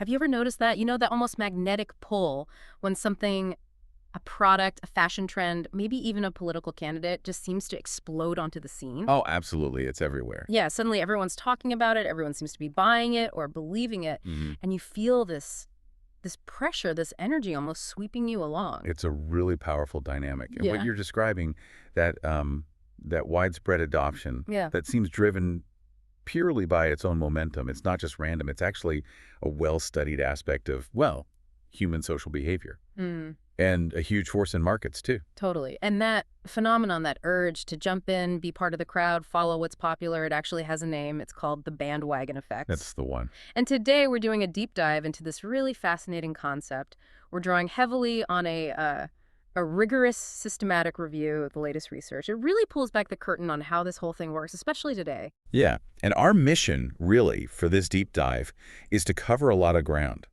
Have you ever noticed that? You know, that almost magnetic pull when something, a product, a fashion trend, maybe even a political candidate just seems to explode onto the scene? Oh, absolutely. It's everywhere. Yeah, suddenly everyone's talking about it, everyone seems to be buying it or believing it, hmm and you feel this pressure, this energy almost sweeping you along. It's a really powerful dynamic. And what Yeah. you're describing, that that widespread adoption Yeah. that seems driven purely by its own momentum. It's not just random. It's actually a well-studied aspect of, well, human social behavior Mm. and a huge force in markets too. Totally. And that phenomenon, that urge to jump in, be part of the crowd, follow what's popular, it actually has a name. It's called the bandwagon effect. That's the one. And today we're doing a deep dive into this really fascinating concept. We're drawing heavily on a rigorous, systematic review of the latest research. It really pulls back the curtain on how this whole thing works, especially today. Yeah. And our mission, really, for this deep dive is to cover a lot of ground.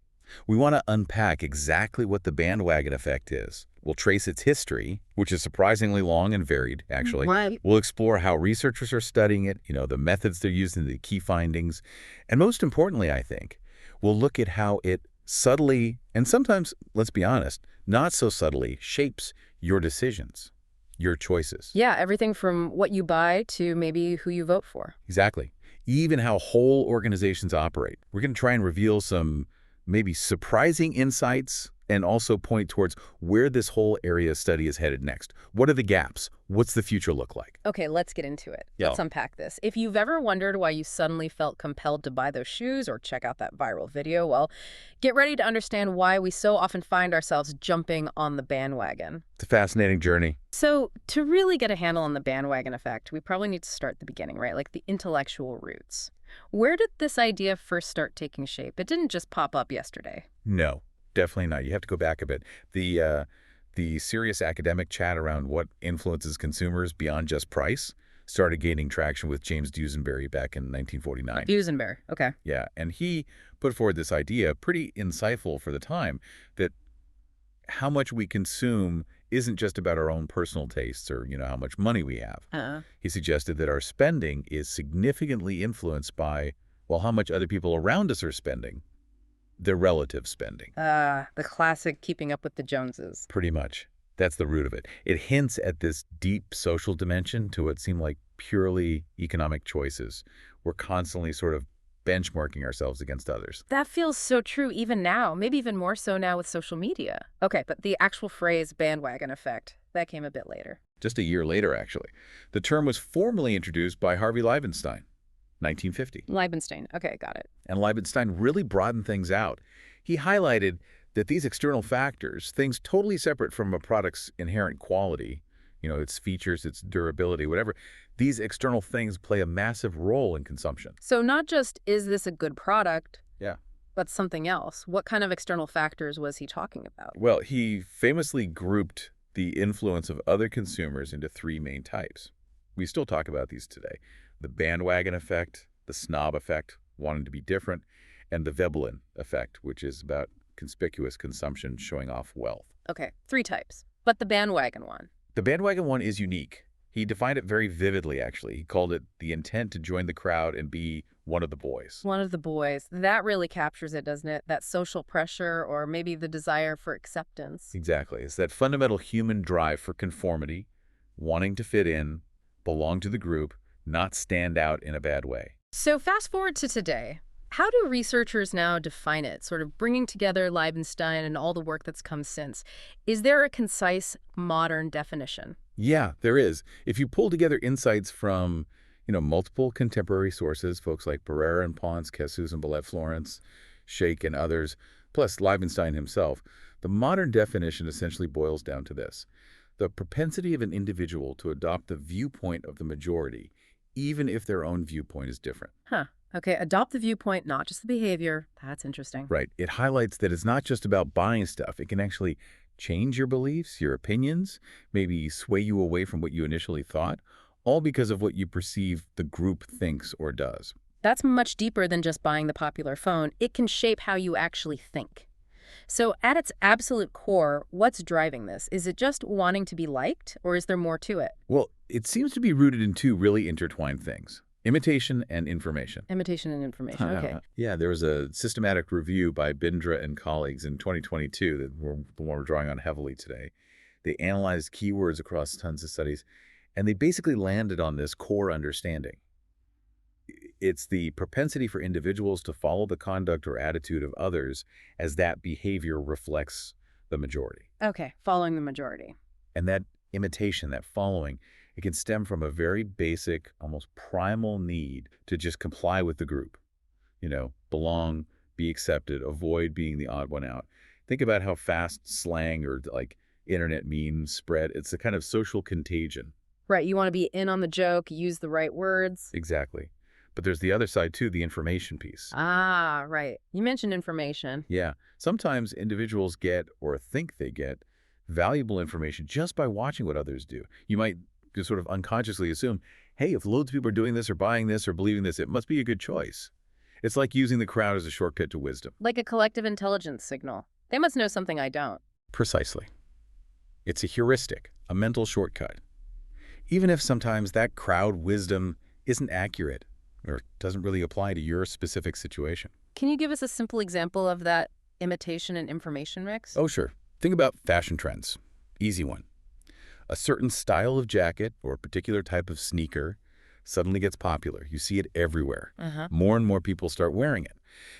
We want to unpack exactly what the bandwagon effect is. We'll trace its history, which is surprisingly long and varied, actually. Right. We'll explore how researchers are studying it, the methods they're using, the key findings. And most importantly, I think, we'll look at how it subtly, and sometimes, let's be honest, not so subtly, shapes your decisions, your choices. Yeah, everything from what you buy to maybe who you vote for. Exactly. Even how whole organizations operate. We're going to try and reveal some maybe surprising insights and also point towards where this whole area of study is headed next. What are the gaps? What's the future look like? Okay, let's get into it. Yeah. Let's unpack this. If you've ever wondered why you suddenly felt compelled to buy those shoes or check out that viral video, well, get ready to understand why we so often find ourselves jumping on the bandwagon. It's a fascinating journey. So to really get a handle on the bandwagon effect, we probably need to start at the beginning, right? Like the intellectual roots. Where did this idea first start taking shape? It didn't just pop up yesterday. No, definitely not. You have to go back a bit. The serious academic chat around what influences consumers beyond just price started gaining traction with James Dusenberry back in 1949. Duesenberry, okay. Yeah, and he put forward this idea, pretty insightful for the time, that how much we consume isn't just about our own personal tastes or, how much money we have. He suggested that our spending is significantly influenced by, well, how much other people around us are spending, their relative spending. The classic keeping up with the Joneses. Pretty much. That's the root of it. It hints at this deep social dimension to what seem like purely economic choices. We're constantly sort of benchmarking ourselves against others. That feels so true even now, maybe even more so now with social media. Okay, but the actual phrase bandwagon effect, that came a bit later. Just a year later, actually. The term was formally introduced by Harvey Leibenstein, 1950. Liebenstein, okay, got it. And Leibenstein really broadened things out. He highlighted that these external factors, things totally separate from a product's inherent quality, its features, its durability, whatever, these external things play a massive role in consumption. So not just is this a good product, Yeah. but something else. What kind of external factors was he talking about? Well, he famously grouped the influence of other consumers into three main types. We still talk about these today. The bandwagon effect, the snob effect, wanting to be different, and the Veblen effect, which is about conspicuous consumption showing off wealth. Okay, three types. But the bandwagon one. The bandwagon one is unique. He defined it very vividly, actually. He called it the intent to join the crowd and be one of the boys. One of the boys. That really captures it, doesn't it? That social pressure or maybe the desire for acceptance. Exactly. It's that fundamental human drive for conformity, wanting to fit in, belong to the group, not stand out in a bad way. So fast forward to today. How do researchers now define it, sort of bringing together Liebenstein and all the work that's come since? Is there a concise, modern definition? Yeah, there is. If you pull together insights from, multiple contemporary sources, folks like Barrera and Pons, Kessous and Ballet Florence, Sheikh and others, plus Liebenstein himself, the modern definition essentially boils down to this: the propensity of an individual to adopt the viewpoint of the majority, even if their own viewpoint is different. Huh. Okay, adopt the viewpoint, not just the behavior. That's interesting. Right. It highlights that it's not just about buying stuff. It can actually change your beliefs, your opinions, maybe sway you away from what you initially thought, all because of what you perceive the group thinks or does. That's much deeper than just buying the popular phone. It can shape how you actually think. So at its absolute core, what's driving this? Is it just wanting to be liked, or is there more to it? Well, it seems to be rooted in two really intertwined things. Imitation and information. Imitation and information. Okay. Yeah, there was a systematic review by Bindra and colleagues in 2022 that we're the one we're drawing on heavily today. They analyzed keywords across tons of studies, and they basically landed on this core understanding. It's the propensity for individuals to follow the conduct or attitude of others as that behavior reflects the majority. Okay. Following the majority. And that imitation, that following, it can stem from a very basic, almost primal need to just comply with the group. Belong, be accepted, avoid being the odd one out. Think about how fast slang or like internet memes spread. It's a kind of social contagion. Right. You want to be in on the joke, use the right words. Exactly. But there's the other side too, the information piece. Ah, right. You mentioned information. Yeah. Sometimes individuals get or think they get valuable information just by watching what others do. You might just sort of unconsciously assume, hey, if loads of people are doing this or buying this or believing this, it must be a good choice. It's like using the crowd as a shortcut to wisdom. Like a collective intelligence signal. They must know something I don't. Precisely. It's a heuristic, a mental shortcut. Even if sometimes that crowd wisdom isn't accurate or doesn't really apply to your specific situation. Can you give us a simple example of that imitation and information mix? Oh, sure. Think about fashion trends. Easy one. A certain style of jacket or a particular type of sneaker suddenly gets popular. You see it everywhere. More and more people start wearing it.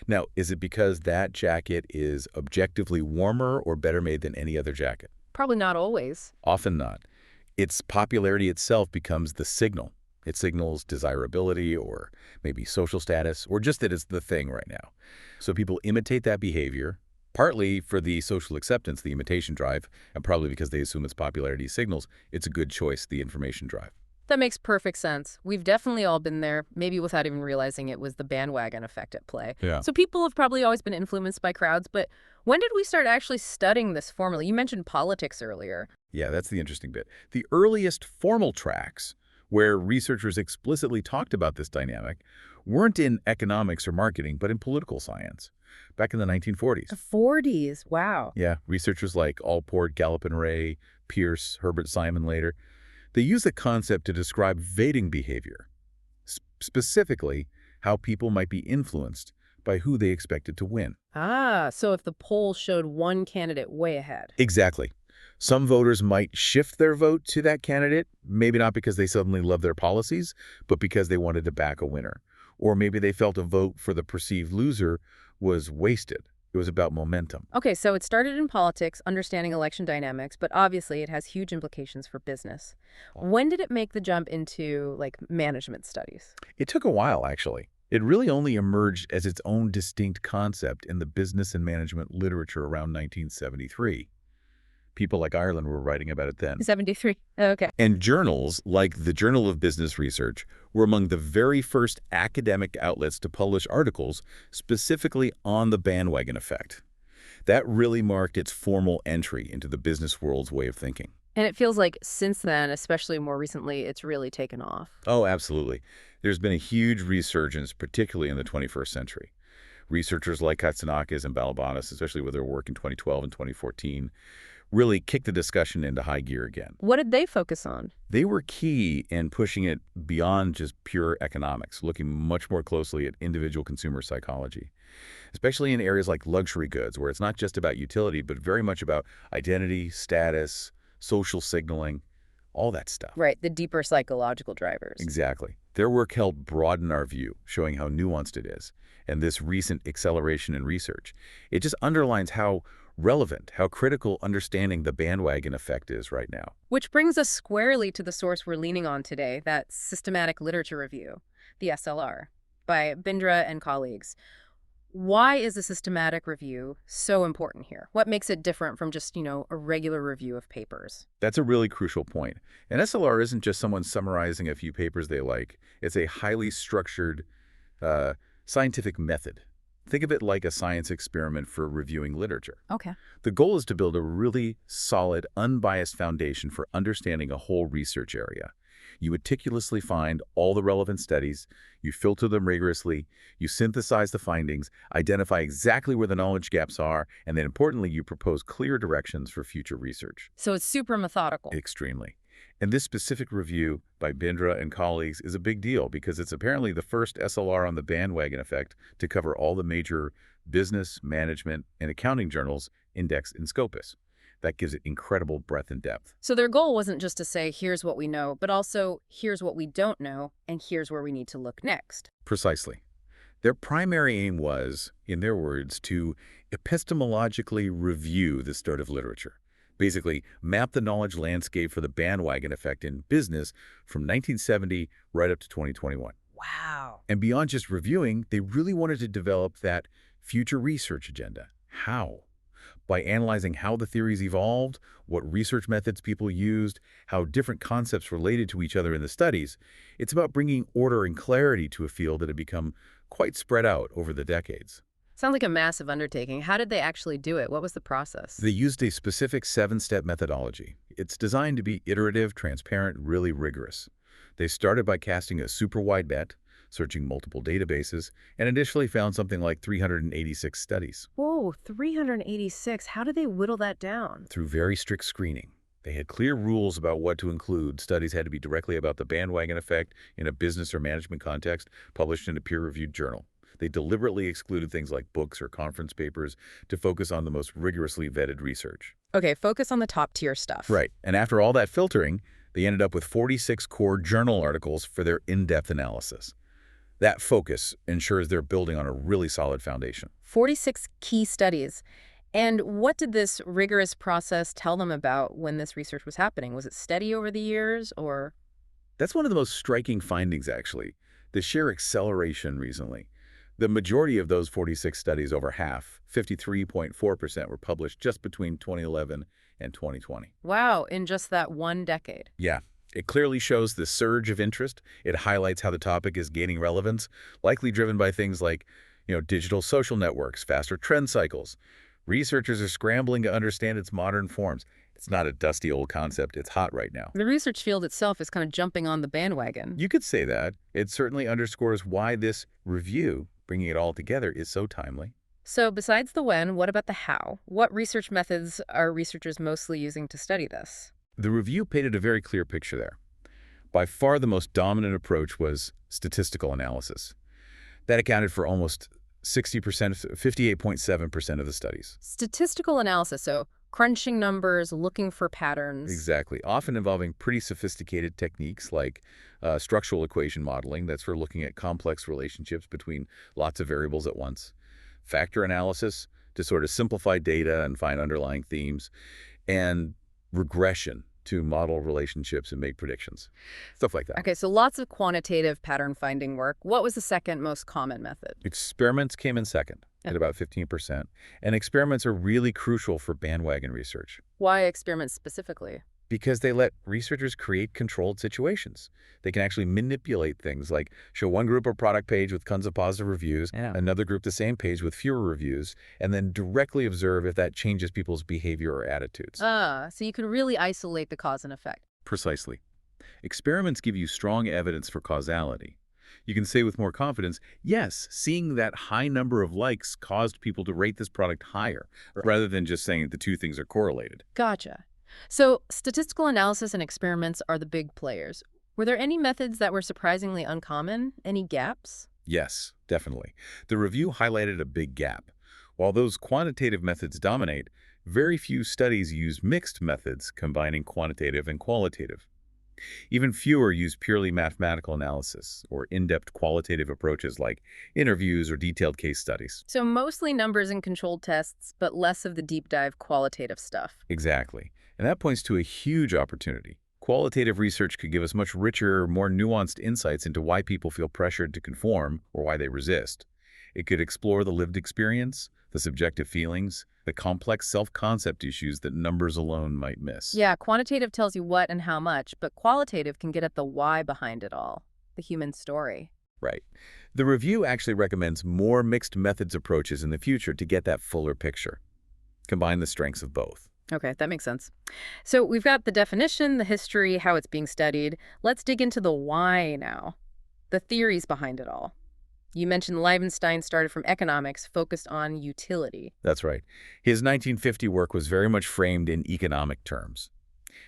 Now, is it because that jacket is objectively warmer or better made than any other jacket? Probably not always. Often not. Its popularity itself becomes the signal. It signals desirability or maybe social status or just that it's the thing right now. So people imitate that behavior, partly for the social acceptance, the imitation drive, and probably because they assume its popularity signals it's a good choice, the information drive. That makes perfect sense. We've definitely all been there, maybe without even realizing it was the bandwagon effect at play. Yeah. So people have probably always been influenced by crowds, but when did we start actually studying this formally? You mentioned politics earlier. Yeah, that's the interesting bit. The earliest formal tracks where researchers explicitly talked about this dynamic weren't in economics or marketing, but in political science, back in the 1940s. The 40s, wow. Yeah, researchers like Allport, Gallup and Ray, Pierce, Herbert Simon later, they use the concept to describe voting behavior, specifically how people might be influenced by who they expected to win. Ah, so if the poll showed one candidate way ahead. Exactly. Some voters might shift their vote to that candidate, maybe not because they suddenly love their policies, but because they wanted to back a winner. Or maybe they felt a vote for the perceived loser was wasted. It was about momentum. Okay, so it started in politics, understanding election dynamics, but obviously it has huge implications for business. When did it make the jump into, like, management studies? It took a while, actually. It really only emerged as its own distinct concept in the business and management literature around 1973. People like Ireland were writing about it then. 73. Okay. And journals, like the Journal of Business Research, were among the very first academic outlets to publish articles specifically on the bandwagon effect. That really marked its formal entry into the business world's way of thinking. And it feels like since then, especially more recently, it's really taken off. Oh, absolutely. There's been a huge resurgence, particularly in the 21st century. Researchers like Katsanakis and Balabanis, especially with their work in 2012 and 2014, really kicked the discussion into high gear again. What did they focus on? They were key in pushing it beyond just pure economics, looking much more closely at individual consumer psychology, especially in areas like luxury goods, where it's not just about utility, but very much about identity, status, social signaling, all that stuff. Right, the deeper psychological drivers. Exactly. Their work helped broaden our view, showing how nuanced it is. And this recent acceleration in research, it just underlines how relevant, how critical understanding the bandwagon effect is right now. Which brings us squarely to the source we're leaning on today, that systematic literature review, the SLR, by Bindra and colleagues. Why is a systematic review so important here? What makes it different from just, a regular review of papers? That's a really crucial point. An SLR isn't just someone summarizing a few papers they like. It's a highly structured scientific method. Think of it like a science experiment for reviewing literature. Okay. The goal is to build a really solid, unbiased foundation for understanding a whole research area. You meticulously find all the relevant studies, you filter them rigorously, you synthesize the findings, identify exactly where the knowledge gaps are, and then importantly, you propose clear directions for future research. So it's super methodical. Extremely. And this specific review by Bindra and colleagues is a big deal because it's apparently the first SLR on the Bandwagon Effect to cover all the major business, management, and accounting journals indexed in Scopus. That gives it incredible breadth and depth. So their goal wasn't just to say, here's what we know, but also, here's what we don't know, and here's where we need to look next. Precisely. Their primary aim was, in their words, to epistemologically review the start of literature. Basically, map the knowledge landscape for the Bandwagon Effect in business from 1970 right up to 2021. Wow. And beyond just reviewing, they really wanted to develop that future research agenda. How? By analyzing how the theories evolved, what research methods people used, how different concepts related to each other in the studies. It's about bringing order and clarity to a field that had become quite spread out over the decades. Sounds like a massive undertaking. How did they actually do it? What was the process? They used a specific 7-step methodology. It's designed to be iterative, transparent, really rigorous. They started by casting a super wide bet, searching multiple databases, and initially found something like 386 studies. Whoa, 386. How did they whittle that down? Through very strict screening. They had clear rules about what to include. Studies had to be directly about the Bandwagon Effect in a business or management context, published in a peer-reviewed journal. They deliberately excluded things like books or conference papers to focus on the most rigorously vetted research. Okay, focus on the top tier stuff. Right. And after all that filtering, they ended up with 46 core journal articles for their in-depth analysis. That focus ensures they're building on a really solid foundation. 46 key studies. And what did this rigorous process tell them about when this research was happening? Was it steady over the years, or? That's one of the most striking findings, actually, the sheer acceleration recently. The majority of those 46 studies, over half, 53.4%, were published just between 2011 and 2020. Wow, in just that one decade. Yeah, it clearly shows the surge of interest. It highlights how the topic is gaining relevance, likely driven by things like, digital social networks, faster trend cycles. Researchers are scrambling to understand its modern forms. It's not a dusty old concept. It's hot right now. The research field itself is kind of jumping on the bandwagon. You could say that. It certainly underscores why this review, bringing it all together, is so timely. So besides the when, what about the how? What research methods are researchers mostly using to study this? The review painted a very clear picture there. By far the most dominant approach was statistical analysis. That accounted for almost 60%, 58.7% of the studies. Statistical analysis, so crunching numbers, looking for patterns. Exactly, often involving pretty sophisticated techniques like structural equation modeling, that's for looking at complex relationships between lots of variables at once. Factor analysis to sort of simplify data and find underlying themes, and regression to model relationships and make predictions. Stuff like that. Okay, so lots of quantitative pattern finding work. What was the second most common method? Experiments came in second at about 15%. And experiments are really crucial for bandwagon research Why experiments specifically? because they let researchers create controlled situations. They can actually manipulate things like show one group a product page with tons of positive reviews, another group the same page with fewer reviews, and then directly observe if that changes people's behavior or attitudes. So you can really isolate the cause and effect. Precisely. Experiments give you strong evidence for causality. You can say with more confidence, yes, seeing that high number of likes caused people to rate this product higher, rather than just saying the two things are correlated. Gotcha. So statistical analysis and experiments are the big players. Were there any methods that were surprisingly uncommon? Any gaps? Yes, definitely. The review highlighted a big gap. While those quantitative methods dominate, very few studies use mixed methods combining quantitative and qualitative. Even fewer use purely mathematical analysis or in-depth qualitative approaches like interviews or detailed case studies. So mostly numbers and controlled tests, but less of the deep dive qualitative stuff. Exactly. And that points to a huge opportunity. Qualitative research could give us much richer, more nuanced insights into why people feel pressured to conform or why they resist. It could explore the lived experience, the subjective feelings, the complex self-concept issues that numbers alone might miss. Yeah, quantitative tells you what and how much, but qualitative can get at the why behind it all, the human story. Right. The review actually recommends more mixed methods approaches in the future to get that fuller picture. Combine the strengths of both. Okay, that makes sense. So we've got the definition, the history, how it's being studied. Let's dig into the why now, the theories behind it all. You mentioned Leibenstein started from economics, focused on utility. That's right. His 1950 work was very much framed in economic terms.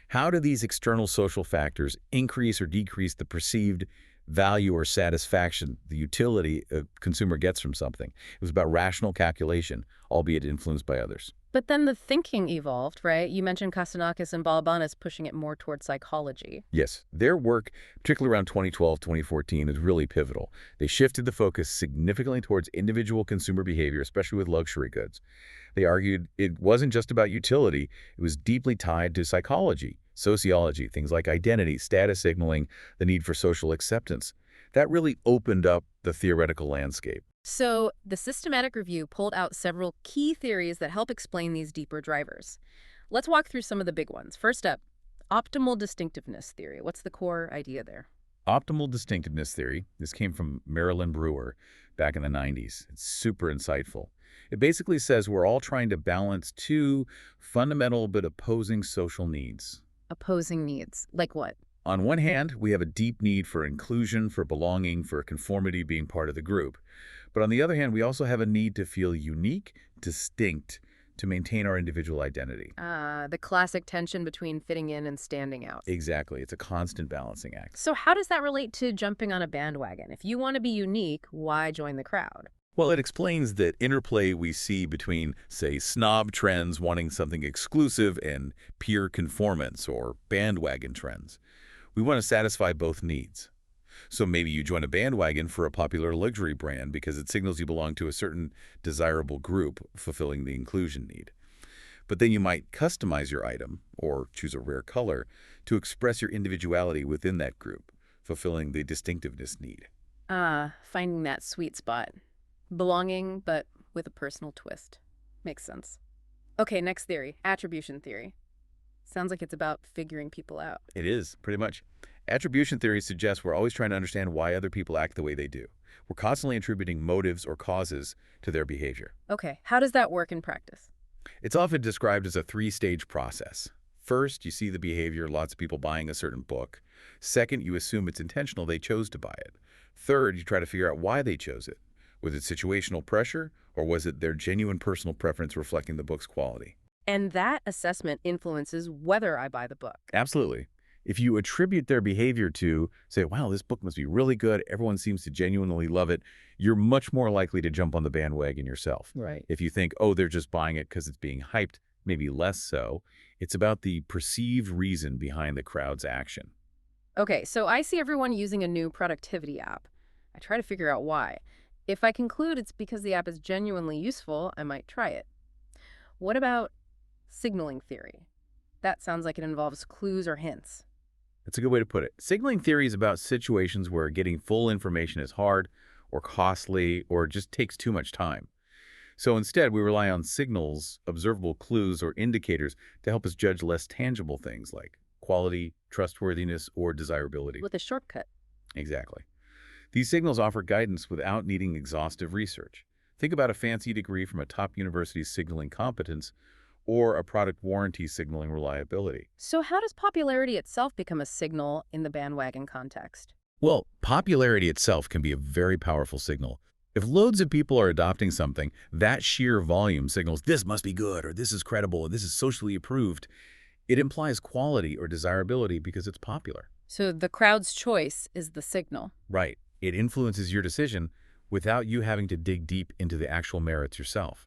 How do these external social factors increase or decrease the perceived value or satisfaction, the utility a consumer gets from something? It was about rational calculation, albeit influenced by others. But then the thinking evolved, right? You mentioned Kastanakis and Balabanas pushing it more toward psychology. Yes, their work, particularly around 2012, 2014, is really pivotal. They shifted the focus significantly towards individual consumer behavior, especially with luxury goods. They argued it wasn't just about utility, it was deeply tied to psychology, sociology, things like identity, status signaling, the need for social acceptance. That really opened up the theoretical landscape. So the systematic review pulled out several key theories that help explain these deeper drivers. Let's walk through some of the big ones. First up, optimal distinctiveness theory. What's the core idea there? Optimal distinctiveness theory, this came from Marilyn Brewer back in the 90s. It's super insightful. It basically says we're all trying to balance two fundamental but opposing social needs. Opposing needs. Like what? On one hand, we have a deep need for inclusion, for belonging, for conformity, being part of the group. But on the other hand, we also have a need to feel unique, distinct, to maintain our individual identity. The classic tension between fitting in and standing out. Exactly. It's a constant balancing act. So how does that relate to jumping on a bandwagon? If you want to be unique, why join the crowd? Well, it explains that interplay we see between, say, snob trends wanting something exclusive and peer conformance or bandwagon trends. We want to satisfy both needs. So maybe you join a bandwagon for a popular luxury brand because it signals you belong to a certain desirable group, fulfilling the inclusion need. But then you might customize your item, or choose a rare color, to express your individuality within that group, fulfilling the distinctiveness need. Finding that sweet spot. Belonging, but with a personal twist. Makes sense. Okay, next theory, attribution theory. Sounds like it's about figuring people out. It is, pretty much. Attribution theory suggests we're always trying to understand why other people act the way they do. We're constantly attributing motives or causes to their behavior. Okay, how does that work in practice? It's often described as a three-stage process. First, you see the behavior, lots of people buying a certain book. Second, you assume it's intentional, they chose to buy it. Third, you try to figure out why they chose it. Was it situational pressure, or was it their genuine personal preference reflecting the book's quality? And that assessment influences whether I buy the book. Absolutely. If you attribute their behavior to, say, wow, this book must be really good, everyone seems to genuinely love it, you're much more likely to jump on the bandwagon yourself. Right. If you think, oh, they're just buying it because it's being hyped, maybe less so. It's about the perceived reason behind the crowd's action. Okay, so I see everyone using a new productivity app. I try to figure out why. If I conclude it's because the app is genuinely useful, I might try it. What about signaling theory? That sounds like it involves clues or hints. That's a good way to put it. Signaling theory is about situations where getting full information is hard or costly or just takes too much time. So instead, we rely on signals, observable clues, or indicators to help us judge less tangible things like quality, trustworthiness, or desirability. With a shortcut. Exactly. These signals offer guidance without needing exhaustive research. Think about a fancy degree from a top university signaling competence or a product warranty signaling reliability. So how does popularity itself become a signal in the bandwagon context? Well, popularity itself can be a very powerful signal. If loads of people are adopting something, that sheer volume signals this must be good, or this is credible, or this is socially approved. It implies quality or desirability because it's popular. So the crowd's choice is the signal. Right. It influences your decision without you having to dig deep into the actual merits yourself.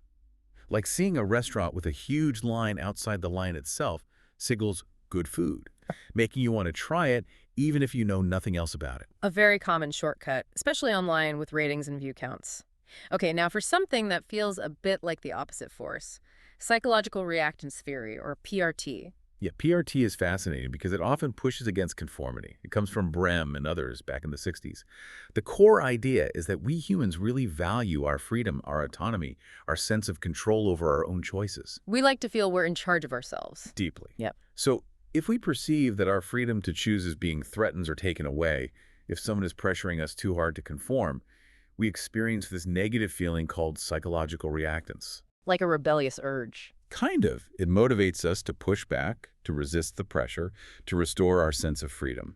Like seeing a restaurant with a huge line outside the line itself signals good food, making you want to try it even if you know nothing else about it. A very common shortcut, especially online with ratings and view counts. Okay, now for something that feels a bit like the opposite force, psychological reactance theory, or PRT. Yeah, PRT is fascinating because it often pushes against conformity. It comes from Brehm and others back in the 60s. The core idea is that we humans really value our freedom, our autonomy, our sense of control over our own choices. We like to feel we're in charge of ourselves. Deeply. Yep. So if we perceive that our freedom to choose is being threatened or taken away, if someone is pressuring us too hard to conform, we experience this negative feeling called psychological reactance. Like a rebellious urge. Kind of. It motivates us to push back, to resist the pressure, to restore our sense of freedom.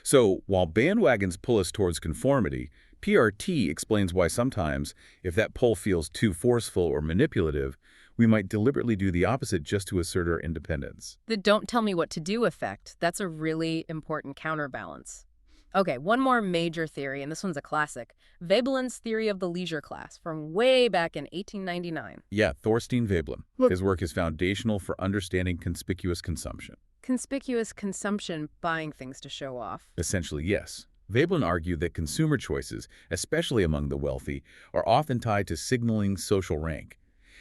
So while bandwagons pull us towards conformity, PRT explains why sometimes, if that pull feels too forceful or manipulative, We might deliberately do the opposite just to assert our independence. The don't tell me what to do effect, that's a really important counterbalance. Okay, one more major theory, and this one's a classic. Veblen's theory of the leisure class from way back in 1899. Yeah, Thorstein Veblen. Look, His work is foundational for understanding conspicuous consumption. conspicuous consumption, buying things to show off. Essentially, yes. Veblen argued that consumer choices, especially among the wealthy, are often tied to signaling social rank.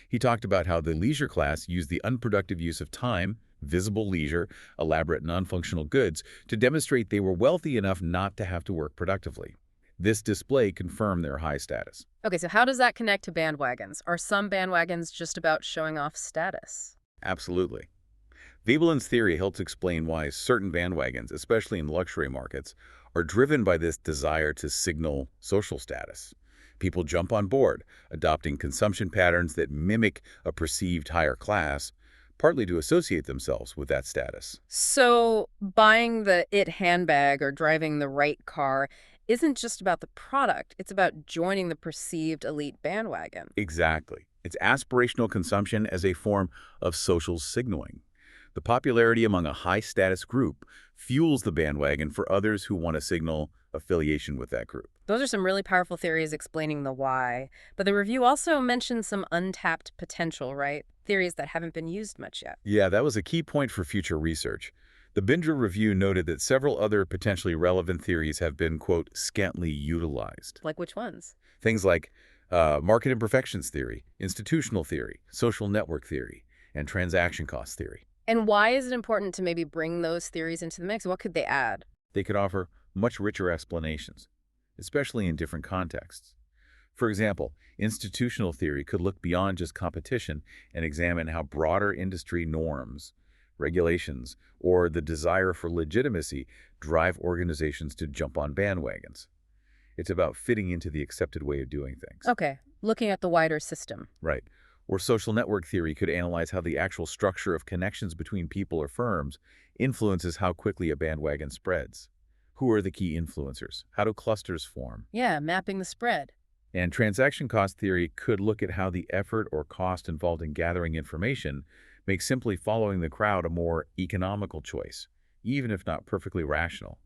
He talked about how the leisure class used the unproductive use of time, visible leisure, elaborate non-functional goods, to demonstrate they were wealthy enough not to have to work productively. This display confirmed their high status. Okay, so how does that connect to bandwagons? Are some bandwagons just about showing off status? Absolutely. Veblen's theory helps explain why certain bandwagons, especially in luxury markets, are driven by this desire to signal social status. People jump on board, adopting consumption patterns that mimic a perceived higher class, partly to associate themselves with that status. So buying the it handbag or driving the right car isn't just about the product, it's about joining the perceived elite bandwagon. Exactly. It's aspirational consumption as a form of social signaling. The popularity among a high-status group fuels the bandwagon for others who want to signal affiliation with that group. Those are some really powerful theories explaining the why. But the review also mentioned some untapped potential, right? Theories that haven't been used much yet. Yeah, that was a key point for future research. The Binder review noted that several other potentially relevant theories have been, quote, scantily utilized. Like which ones? Things like market imperfections theory, institutional theory, social network theory, and transaction cost theory. And why is it important to maybe bring those theories into the mix? What could they add? They could offer much richer explanations, especially in different contexts. For example, institutional theory could look beyond just competition and examine how broader industry norms, regulations, or the desire for legitimacy drive organizations to jump on bandwagons. It's about fitting into the accepted way of doing things. Okay, looking at the wider system. Right. Or social network theory could analyze how the actual structure of connections between people or firms influences how quickly a bandwagon spreads. Who are the key influencers? How do clusters form? Yeah, mapping the spread. And transaction cost theory could look at how the effort or cost involved in gathering information makes simply following the crowd a more economical choice, even if not perfectly rational.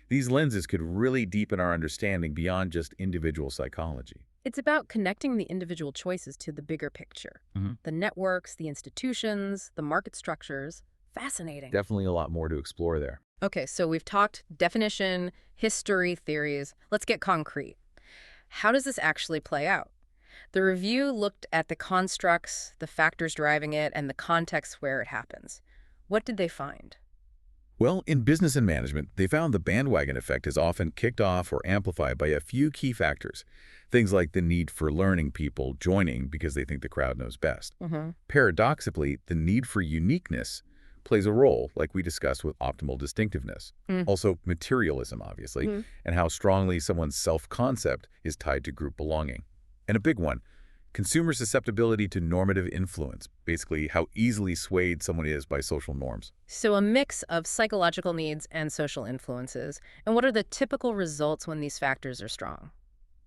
These lenses could really deepen our understanding beyond just individual psychology. It's about connecting the individual choices to the bigger picture. The networks, the institutions, the market structures. Fascinating. Definitely a lot more to explore there. Okay, so we've talked definition, history, theories. Let's get concrete. How does this actually play out? The review looked at the constructs, the factors driving it, and the context where it happens. What did they find? Well, in business and management, they found the bandwagon effect is often kicked off or amplified by a few key factors. Things like the need for learning people joining because they think the crowd knows best. Paradoxically, the need for uniqueness plays a role, like we discussed with optimal distinctiveness. Also, materialism, obviously, and how strongly someone's self-concept is tied to group belonging. And a big one, consumer susceptibility to normative influence, basically how easily swayed someone is by social norms. So a mix of psychological needs and social influences. And what are the typical results when these factors are strong?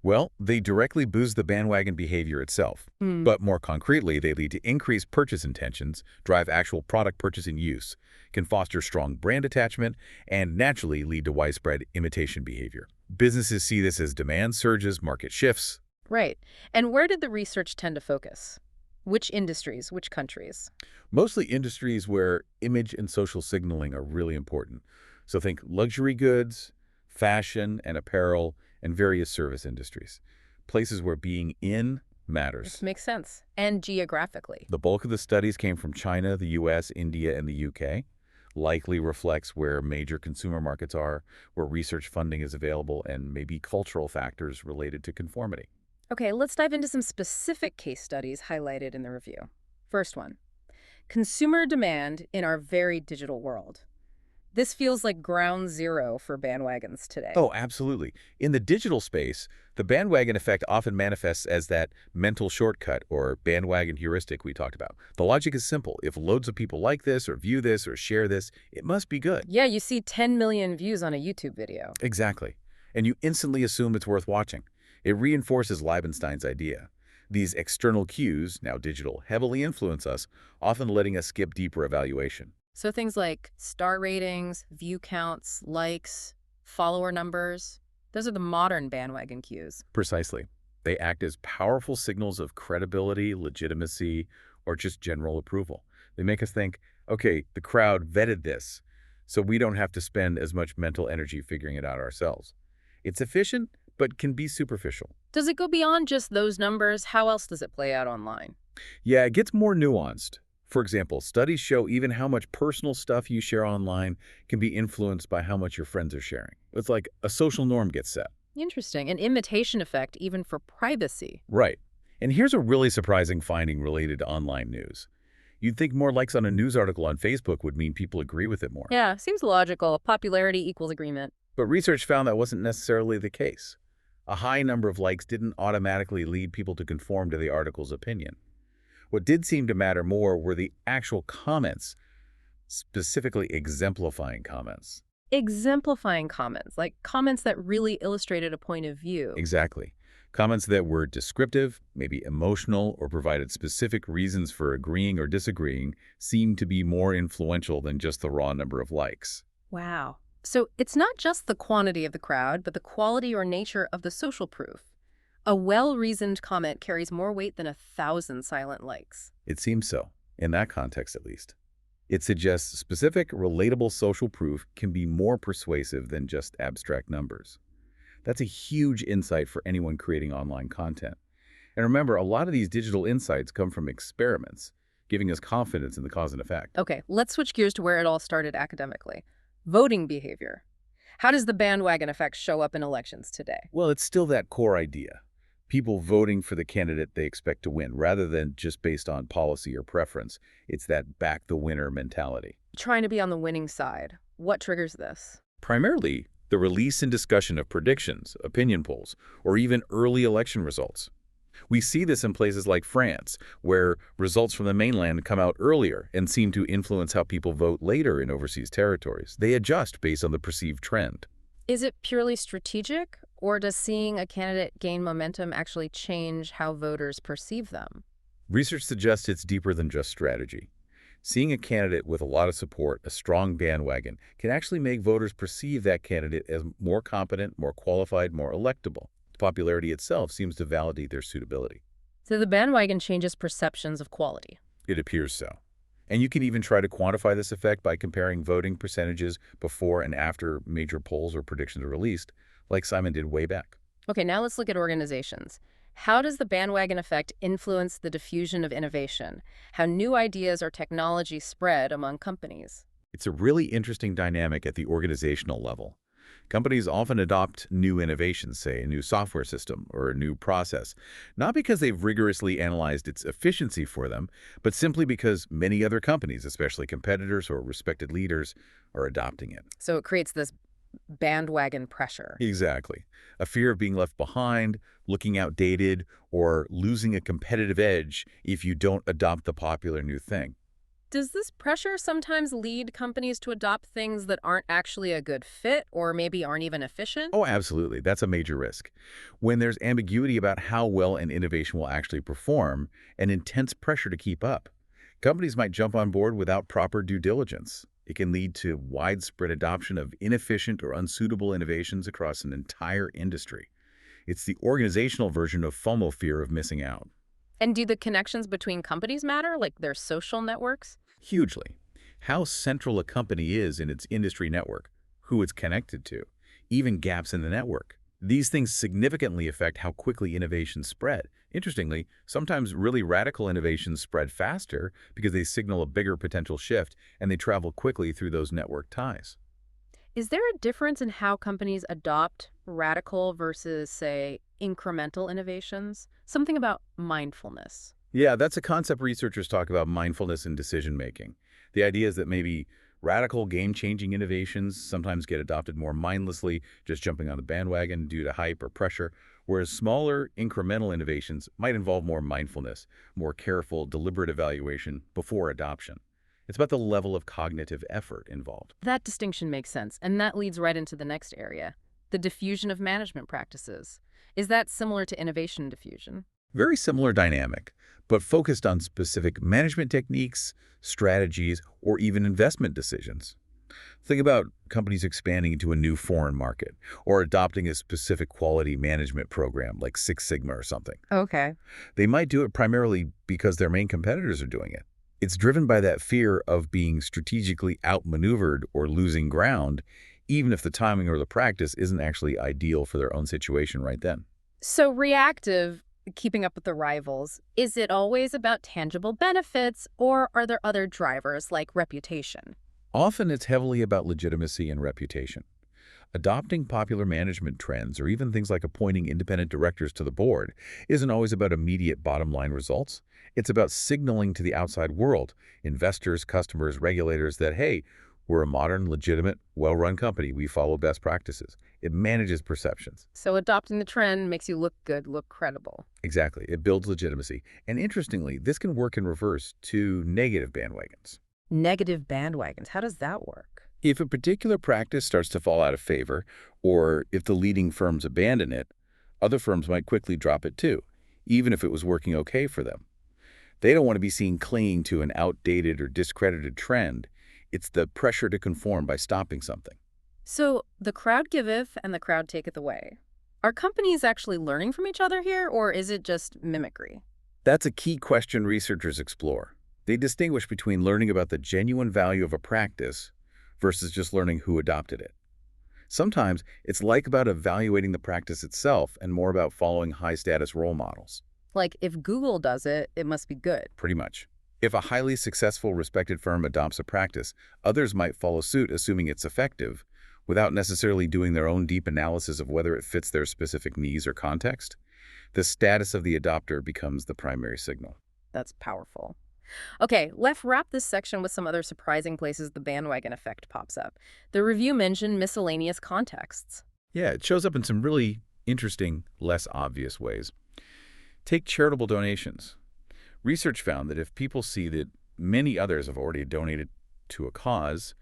Well, they directly boost the bandwagon behavior itself. But more concretely, they lead to increased purchase intentions, drive actual product purchase and use, can foster strong brand attachment, and naturally lead to widespread imitation behavior. Businesses see this as demand surges, market shifts. Right. And where did the research tend to focus? Which industries, which countries? Mostly industries where image and social signaling are really important. So think luxury goods, fashion and apparel, and various service industries. Places where being in matters. This makes sense. And geographically. The bulk of the studies came from China, the US, India, and the UK. Likely reflects where major consumer markets are, where research funding is available, and maybe cultural factors related to conformity. Okay, let's dive into some specific case studies highlighted in the review. First one, consumer demand in our very digital world. This feels like ground zero for bandwagons today. Oh, absolutely. In the digital space, the bandwagon effect often manifests as that mental shortcut or bandwagon heuristic we talked about. The logic is simple. If loads of people like this or view this or share this, it must be good. Yeah, you see 10 million views on a YouTube video. Exactly. And you instantly assume it's worth watching. It reinforces Liebenstein's idea. These external cues, now digital, heavily influence us, often letting us skip deeper evaluation. So things like star ratings, view counts, likes, follower numbers, those are the modern bandwagon cues. Precisely. They act as powerful signals of credibility, legitimacy, or just general approval. They make us think, okay, the crowd vetted this, so we don't have to spend as much mental energy figuring it out ourselves. It's efficient, but can be superficial. Does it go beyond just those numbers? How else does it play out online? Yeah, it gets more nuanced. For example, studies show even how much personal stuff you share online can be influenced by how much your friends are sharing. It's like a social norm gets set. Interesting. An imitation effect even for privacy. Right. And here's a really surprising finding related to online news. You'd think more likes on a news article on Facebook would mean people agree with it more. Yeah, seems logical. Popularity equals agreement. But research found that wasn't necessarily the case. A high number of likes didn't automatically lead people to conform to the article's opinion. What did seem to matter more were the actual comments, specifically exemplifying comments. Exemplifying comments, like comments that really illustrated a point of view. Exactly. Comments that were descriptive, maybe emotional, or provided specific reasons for agreeing or disagreeing seemed to be more influential than just the raw number of likes. Wow. So it's not just the quantity of the crowd, but the quality or nature of the social proof. A well-reasoned comment carries more weight than 1,000 silent likes. It seems so, in that context at least. It suggests specific, relatable social proof can be more persuasive than just abstract numbers. That's a huge insight for anyone creating online content. And remember, a lot of these digital insights come from experiments, giving us confidence in the cause and effect. Okay, let's switch gears to where it all started academically. Voting behavior. How does the bandwagon effect show up in elections today? Well, it's still that core idea. People voting for the candidate they expect to win, rather than just based on policy or preference. It's that back the winner mentality. Trying to be on the winning side. What triggers this? Primarily, the release and discussion of predictions, opinion polls, or even early election results. We see this in places like France, where results from the mainland come out earlier and seem to influence how people vote later in overseas territories. They adjust based on the perceived trend. Is it purely strategic, or does seeing a candidate gain momentum actually change how voters perceive them? Research suggests it's deeper than just strategy. Seeing a candidate with a lot of support, a strong bandwagon, can actually make voters perceive that candidate as more competent, more qualified, more electable. Popularity itself seems to validate their suitability. So the bandwagon changes perceptions of quality. It appears so. And you can even try to quantify this effect by comparing voting percentages before and after major polls or predictions are released, like Simon did way back. Okay, now let's look at organizations. How does the bandwagon effect influence the diffusion of innovation? How new ideas or technology spread among companies? It's a really interesting dynamic at the organizational level. Companies often adopt new innovations, say a new software system or a new process, not because they've rigorously analyzed its efficiency for them, but simply because many other companies, especially competitors or respected leaders, are adopting it. So it creates this bandwagon pressure. Exactly. A fear of being left behind, looking outdated, or losing a competitive edge if you don't adopt the popular new thing. Does this pressure sometimes lead companies to adopt things that aren't actually a good fit or maybe aren't even efficient? Oh, absolutely. That's a major risk. When there's ambiguity about how well an innovation will actually perform and intense pressure to keep up, companies might jump on board without proper due diligence. It can lead to widespread adoption of inefficient or unsuitable innovations across an entire industry. It's the organizational version of FOMO, fear of missing out. And do the connections between companies matter, like their social networks? Hugely. How central a company is in its industry network, who it's connected to, even gaps in the network. These things significantly affect how quickly innovations spread. Interestingly, sometimes really radical innovations spread faster because they signal a bigger potential shift and they travel quickly through those network ties. Is there a difference in how companies adopt radical versus, say, incremental innovations? Something about mindfulness. Yeah, that's a concept researchers talk about: mindfulness in decision-making. The idea is that maybe radical, game-changing innovations sometimes get adopted more mindlessly, just jumping on the bandwagon due to hype or pressure, whereas smaller, incremental innovations might involve more mindfulness, more careful, deliberate evaluation before adoption. It's about the level of cognitive effort involved. That distinction makes sense, and that leads right into the next area, the diffusion of management practices. Is that similar to innovation diffusion? Very similar dynamic, but focused on specific management techniques, strategies, or even investment decisions. Think about companies expanding into a new foreign market or adopting a specific quality management program like Six Sigma or something. Okay. They might do it primarily because their main competitors are doing it. It's driven by that fear of being strategically outmaneuvered or losing ground, even if the timing or the practice isn't actually ideal for their own situation right then. So reactive, keeping up with the rivals, is it always about tangible benefits, or are there other drivers like reputation? Often it's heavily about legitimacy and reputation. Adopting popular management trends or even things like appointing independent directors to the board isn't always about immediate bottom-line results. It's about signaling to the outside world, investors, customers, regulators that, hey, we're a modern, legitimate, well-run company. We follow best practices. It manages perceptions. So adopting the trend makes you look good, look credible. Exactly. It builds legitimacy. And interestingly, this can work in reverse to negative bandwagons. Negative bandwagons, how does that work? If a particular practice starts to fall out of favor, or if the leading firms abandon it, other firms might quickly drop it too, even if it was working okay for them. They don't want to be seen clinging to an outdated or discredited trend. It's the pressure to conform by stopping something. So the crowd giveth and the crowd taketh away. Are companies actually learning from each other here, or is it just mimicry? That's a key question researchers explore. They distinguish between learning about the genuine value of a practice versus just learning who adopted it. Sometimes it's like about evaluating the practice itself and more about following high-status role models. Like, if Google does it, it must be good. Pretty much. If a highly successful, respected firm adopts a practice, others might follow suit assuming it's effective, without necessarily doing their own deep analysis of whether it fits their specific needs or context. The status of the adopter becomes the primary signal. That's powerful. Okay, let's wrap this section with some other surprising places the bandwagon effect pops up. The review mentioned miscellaneous contexts. Yeah, it shows up in some really interesting, less obvious ways. Take charitable donations. Research found that if people see that many others have already donated to a cause,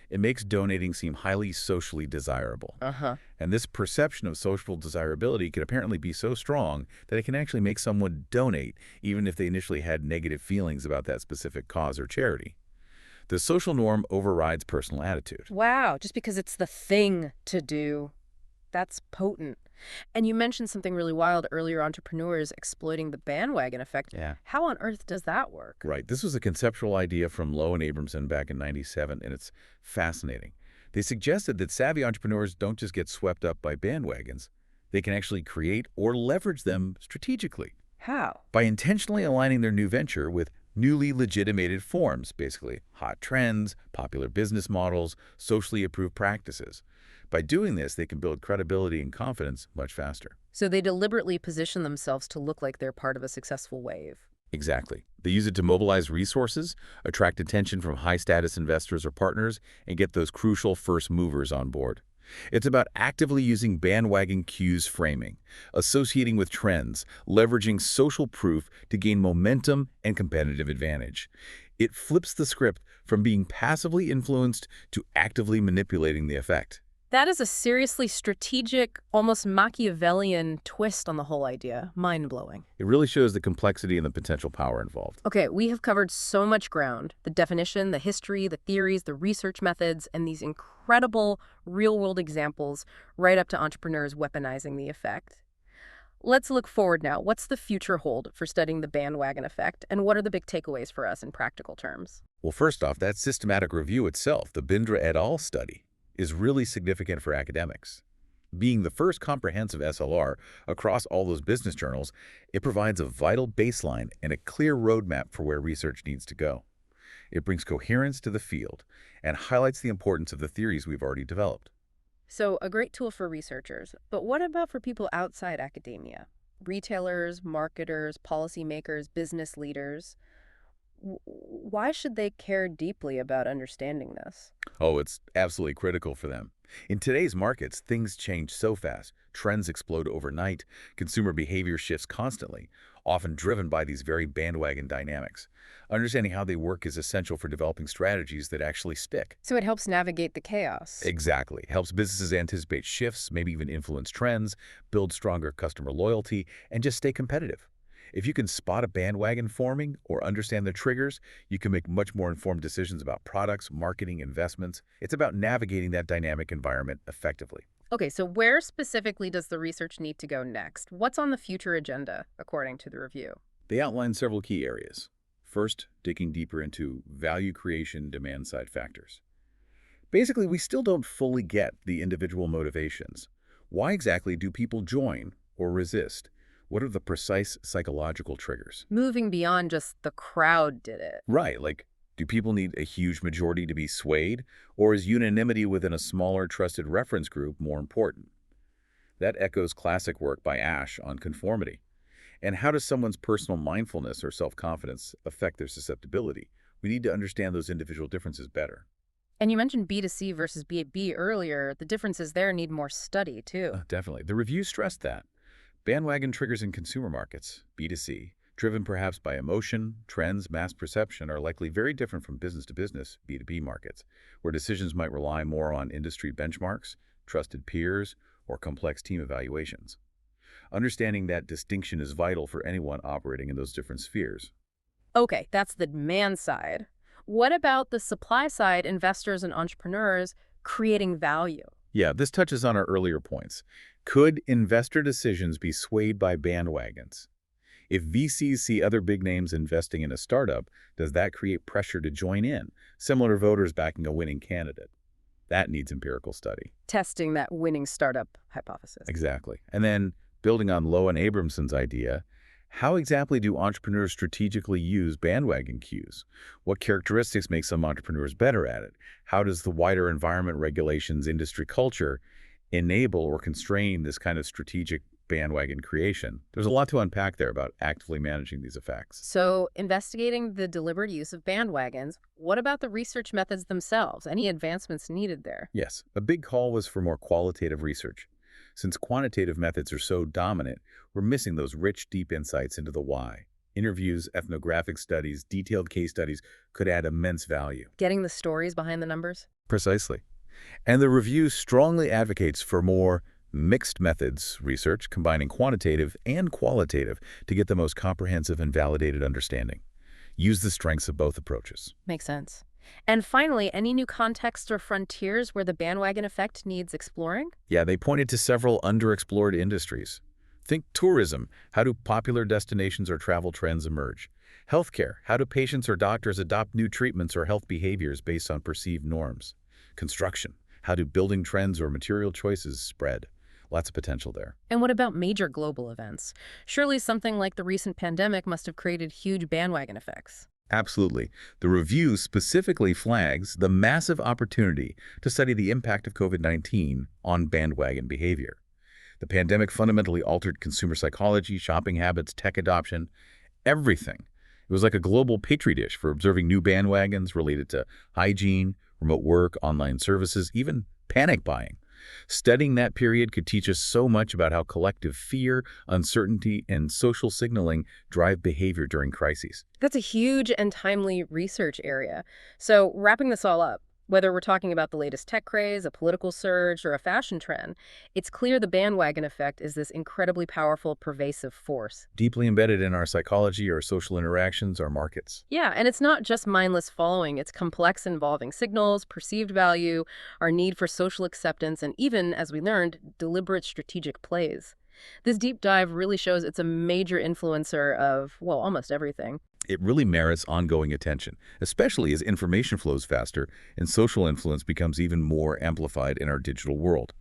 it makes donating seem highly socially desirable. Uh-huh. And this perception of social desirability can apparently be so strong that it can actually make someone donate, even if they initially had negative feelings about that specific cause or charity. The social norm overrides personal attitude. Wow, just because it's the thing to do. That's potent. And you mentioned something really wild earlier, entrepreneurs exploiting the bandwagon effect. Yeah. How on earth does that work? Right. This was a conceptual idea from Lowe and Abramson back in '97, and it's fascinating. They suggested that savvy entrepreneurs don't just get swept up by bandwagons. They can actually create or leverage them strategically How? by intentionally aligning their new venture with newly legitimated forms, basically hot trends, popular business models, socially approved practices. By doing this, they can build credibility and confidence much faster. So they deliberately position themselves to look like they're part of a successful wave. Exactly. They use it to mobilize resources, attract attention from high-status investors or partners, and get those crucial first movers on board. It's about actively using bandwagon cues framing, associating with trends, leveraging social proof to gain momentum and competitive advantage. It flips the script from being passively influenced to actively manipulating the effect. That is a seriously strategic, almost Machiavellian twist on the whole idea. Mind-blowing. It really shows the complexity and the potential power involved. Okay, we have covered so much ground. The definition, the history, the theories, the research methods, and these incredible real-world examples right up to entrepreneurs weaponizing the effect. Let's look forward now. What's the future hold for studying the bandwagon effect, and what are the big takeaways for us in practical terms? Well, first off, that systematic review itself, the Bindra et al. Study, is really significant for academics. Being the first comprehensive SLR across all those business journals, it provides a vital baseline and a clear roadmap for where research needs to go. It brings coherence to the field and highlights the importance of the theories we've already developed. So, a great tool for researchers, but what about for people outside academia? Retailers, marketers, policymakers, business leaders. Why should they care deeply about understanding this? Oh, it's absolutely critical for them. In today's markets, things change so fast. Trends explode overnight. Consumer behavior shifts constantly, often driven by these very bandwagon dynamics. Understanding how they work is essential for developing strategies that actually stick. So it helps navigate the chaos. Exactly. Helps businesses anticipate shifts, maybe even influence trends, build stronger customer loyalty, and just stay competitive. If you can spot a bandwagon forming or understand the triggers, you can make much more informed decisions about products, marketing, investments. It's about navigating that dynamic environment effectively. Okay, so where specifically does the research need to go next? What's on the future agenda, according to the review? They outline several key areas. First, digging deeper into value creation demand-side factors. Basically, we still don't fully get the individual motivations. Why exactly do people join or resist? What are the precise psychological triggers? Moving beyond just the crowd did it. Right, like, do people need a huge majority to be swayed, or is unanimity within a smaller, trusted reference group more important? That echoes classic work by Ash on conformity. And how does someone's personal mindfulness or self-confidence affect their susceptibility? We need to understand those individual differences better. And you mentioned B2C versus B2B earlier. The differences there need more study, too. Definitely. The review stressed that. Bandwagon triggers in consumer markets, B2C, driven perhaps by emotion, trends, mass perception, are likely very different from business-to-business, B2B markets, where decisions might rely more on industry benchmarks, trusted peers, or complex team evaluations. Understanding that distinction is vital for anyone operating in those different spheres. Okay, that's the demand side. What about the supply side, investors and entrepreneurs creating value? Yeah, this touches on our earlier points. Could investor decisions be swayed by bandwagons? If VCs see other big names investing in a startup, does that create pressure to join in, similar to voters backing a winning candidate? That needs empirical study. Testing that winning startup hypothesis. Exactly. And then, building on Lowe and Abramson's idea, how exactly do entrepreneurs strategically use bandwagon cues? What characteristics make some entrepreneurs better at it? How does the wider environment regulations, industry culture enable or constrain this kind of strategic bandwagon creation? There's a lot to unpack there about actively managing these effects. So, investigating the deliberate use of bandwagons, what about the research methods themselves? Any advancements needed there? Yes, a big call was for more qualitative research. Since quantitative methods are so dominant, we're missing those rich, deep insights into the why. Interviews, ethnographic studies, detailed case studies could add immense value. Getting the stories behind the numbers? Precisely. And the review strongly advocates for more mixed methods research, combining quantitative and qualitative to get the most comprehensive and validated understanding. Use the strengths of both approaches. Makes sense. And finally, any new contexts or frontiers where the bandwagon effect needs exploring? Yeah, they pointed to several underexplored industries. Think tourism. How do popular destinations or travel trends emerge? Healthcare. How do patients or doctors adopt new treatments or health behaviors based on perceived norms? Construction. How do building trends or material choices spread? Lots of potential there. And what about major global events? Surely something like the recent pandemic must have created huge bandwagon effects. Absolutely. The review specifically flags the massive opportunity to study the impact of COVID-19 on bandwagon behavior. The pandemic fundamentally altered consumer psychology, shopping habits, tech adoption, everything. It was like a global petri dish for observing new bandwagons related to hygiene, remote work, online services, even panic buying. Studying that period could teach us so much about how collective fear, uncertainty, and social signaling drive behavior during crises. That's a huge and timely research area. So, wrapping this all up, whether we're talking about the latest tech craze, a political surge, or a fashion trend, it's clear the bandwagon effect is this incredibly powerful, pervasive force. Deeply embedded in our psychology, our social interactions, our markets. Yeah, and it's not just mindless following. It's complex, involving signals, perceived value, our need for social acceptance, and even, as we learned, deliberate strategic plays. This deep dive really shows it's a major influencer of, well, almost everything. It really merits ongoing attention, especially as information flows faster and social influence becomes even more amplified in our digital world.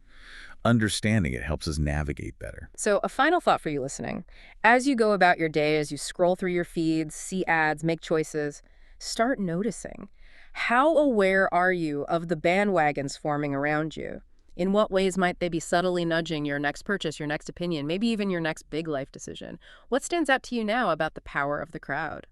Understanding it helps us navigate better. So, a final thought for you listening. As you go about your day, as you scroll through your feeds, see ads, make choices, start noticing. How aware are you of the bandwagons forming around you? In what ways might they be subtly nudging your next purchase, your next opinion, maybe even your next big life decision? What stands out to you now about the power of the crowd?